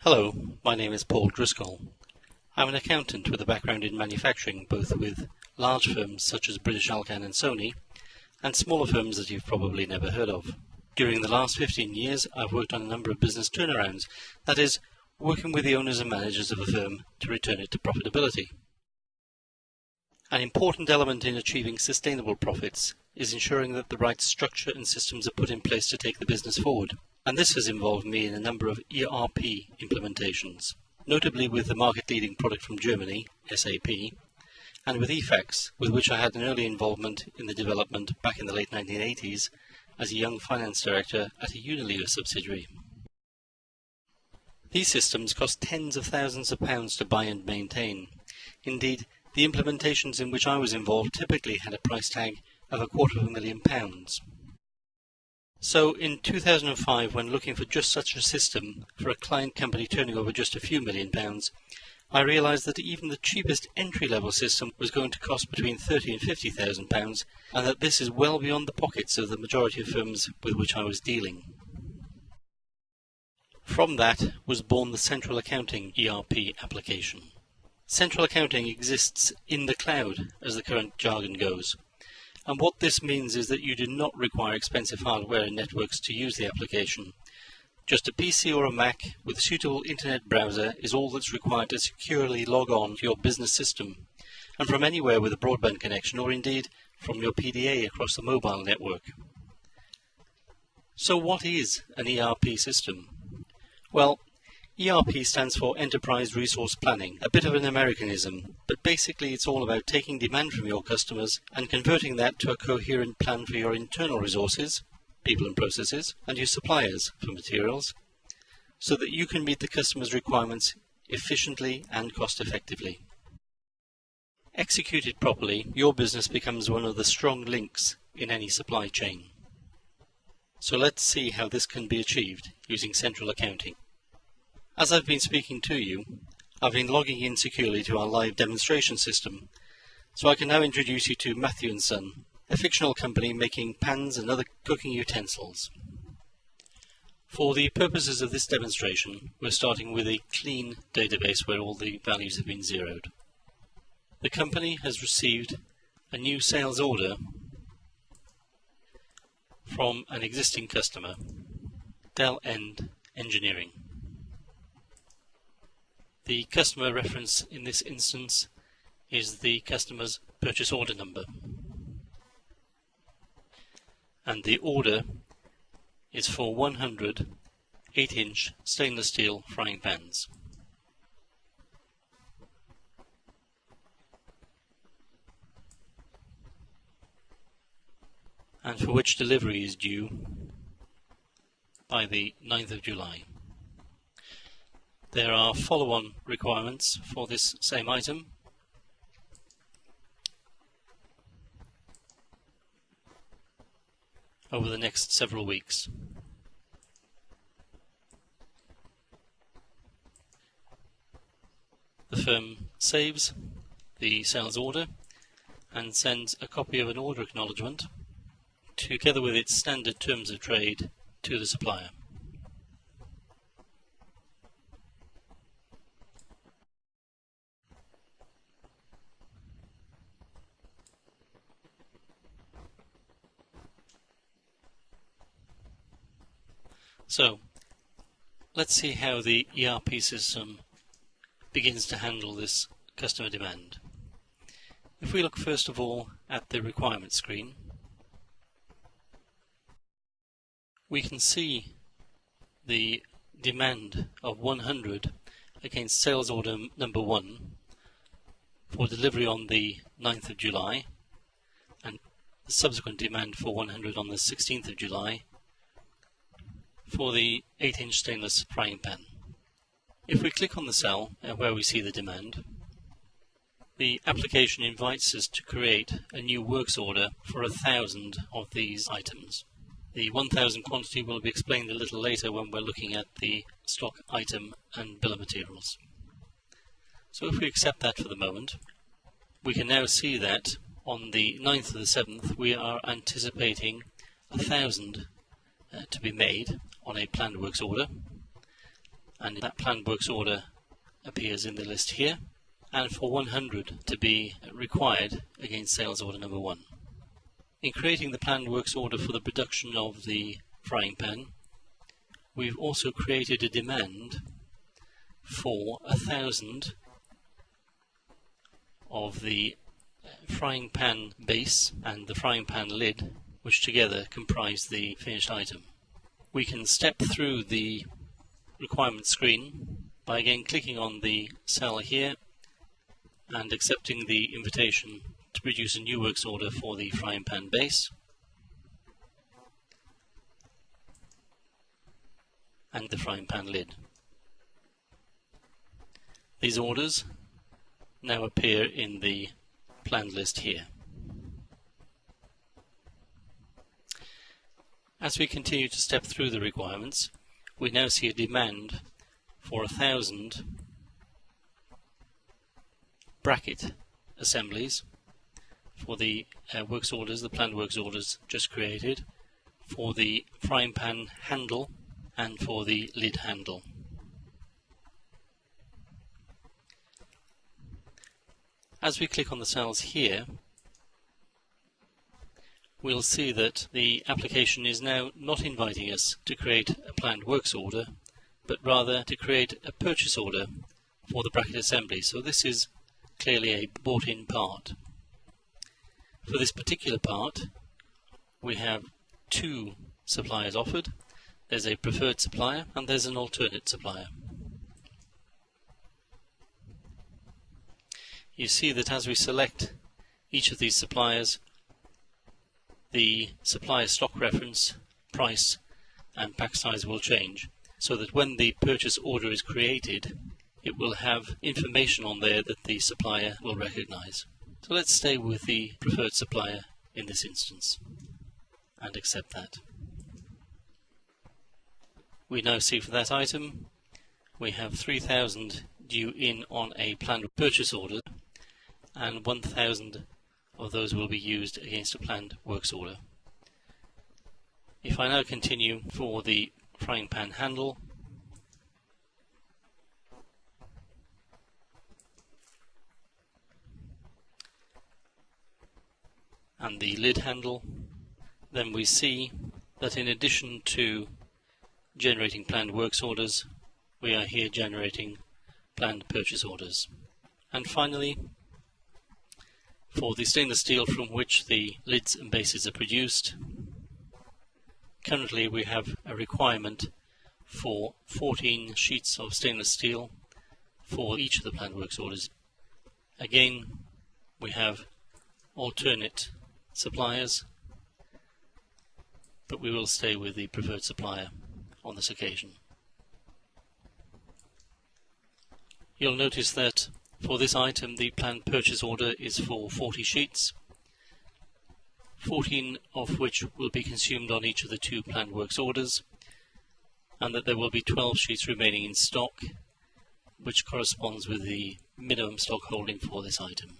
Hello, my name is Paul Driscoll. I'm an accountant with a background in manufacturing, both with large firms such as British Alcan and Sony, and smaller firms that you've probably never heard of. During the last 15 years, I've worked on a number of business turnarounds, that is, working with the owners and managers of a firm to return it to profitability. An important element in achieving sustainable profits is ensuring that the right structure and systems are put in place to take the business forward. And this has involved me in a number of ERP implementations, notably with the market-leading product from Germany, SAP, and with EFAX, with which I had an early involvement in the development back in the late 1980s as a young finance director at a Unilever subsidiary. These systems cost tens of thousands of pounds to buy and maintain. Indeed, the implementations in which I was involved typically had a price tag of £250,000. So in 2005, when looking for just such a system for a client company turning over just a few £1,000,000, I realised that even the cheapest entry-level system was going to cost between £30,000 and £50,000, and that this is well beyond the pockets of the majority of firms with which I was dealing. From that was born the Central Accounting ERP application. Central Accounting exists in the cloud, as the current jargon goes. And what this means is that you do not require expensive hardware and networks to use the application. Just a PC or a Mac with a suitable internet browser is all that's required to securely log on to your business system, and from anywhere with a broadband connection, or indeed from your PDA across the mobile network. So what is an ERP system? Well, ERP stands for Enterprise Resource Planning, a bit of an Americanism, but basically it's all about taking demand from your customers and converting that to a coherent plan for your internal resources, people and processes, and your suppliers for materials, so that you can meet the customer's requirements efficiently and cost-effectively. Executed properly, your business becomes one of the strong links in any supply chain. So let's see how this can be achieved using Central Accounting. As I've been speaking to you, I've been logging in securely to our live demonstration system, so I can now introduce you to Matthew & Son, a fictional company making pans and other cooking utensils. For the purposes of this demonstration, we're starting with a clean database where all the values have been zeroed. The company has received a new sales order from an existing customer, Dell End Engineering. The customer reference in this instance is the customer's purchase order number. And the order is for 100 8-inch stainless steel frying pans. And for which delivery is due by the 9th of July. There are follow-on requirements for this same item. Over the next several weeks. The firm saves the sales order and sends a copy of an order acknowledgement together with its standard terms of trade to the supplier. So, let's see how the ERP system begins to handle this customer demand. If we look first of all at the requirement screen, we can see the demand of 100 against sales order number 1 for delivery on the 9th of July, and the subsequent demand for 100 on the 16th of July, for the 8-inch stainless frying pan. If we click on the cell where we see the demand, the application invites us to create a new works order for 1,000 of these items. The 1,000 quantity will be explained a little later when we're looking at the stock item and bill of materials. So if we accept that for the moment, we can now see that on the 9th of the 7th we are anticipating 1,000 to be made on a planned works order, and that planned works order appears in the list here, and for 100 to be required against sales order number 1. In creating the planned works order for the production of the frying pan, we've also created a demand for 1,000 of the frying pan base and the frying pan lid, which together comprise the finished item. We can step through the requirement screen by again clicking on the cell here and accepting the invitation to produce a new works order for the frying pan base and the frying pan lid. These orders now appear in the planned list here. As we continue to step through the requirements, we now see a demand for 1,000 bracket assemblies for the works orders, the planned works orders just created, for the frying pan handle and for the lid handle. As we click on the cells here, we'll see that the application is now not inviting us to create a planned works order, but rather to create a purchase order for the bracket assembly. So this is clearly a bought-in part. For this particular part, we have 2 suppliers offered. There's a preferred supplier and there's an alternate supplier. You see that as we select each of these suppliers, the supplier stock reference, price and pack size will change, so that when the purchase order is created, it will have information on there that the supplier will recognize. So let's stay with the preferred supplier in this instance and accept that. We now see for that item we have 3,000 due in on a planned purchase order, and 1,000 of those will be used against a planned works order. If I now continue for the frying pan handle, and the lid handle, then we see that in addition to generating planned works orders, we are here generating planned purchase orders. And finally, for the stainless steel from which the lids and bases are produced, currently we have a requirement for 14 sheets of stainless steel for each of the planned works orders. Again, we have alternate suppliers, but we will stay with the preferred supplier on this occasion. You'll notice that for this item the planned purchase order is for 40 sheets, 14 of which will be consumed on each of the 2 planned works orders, and that there will be 12 sheets remaining in stock, which corresponds with the minimum stock holding for this item.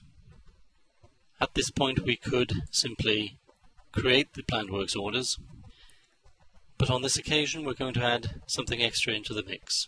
At this point we could simply create the planned works orders, but on this occasion we're going to add something extra into the mix.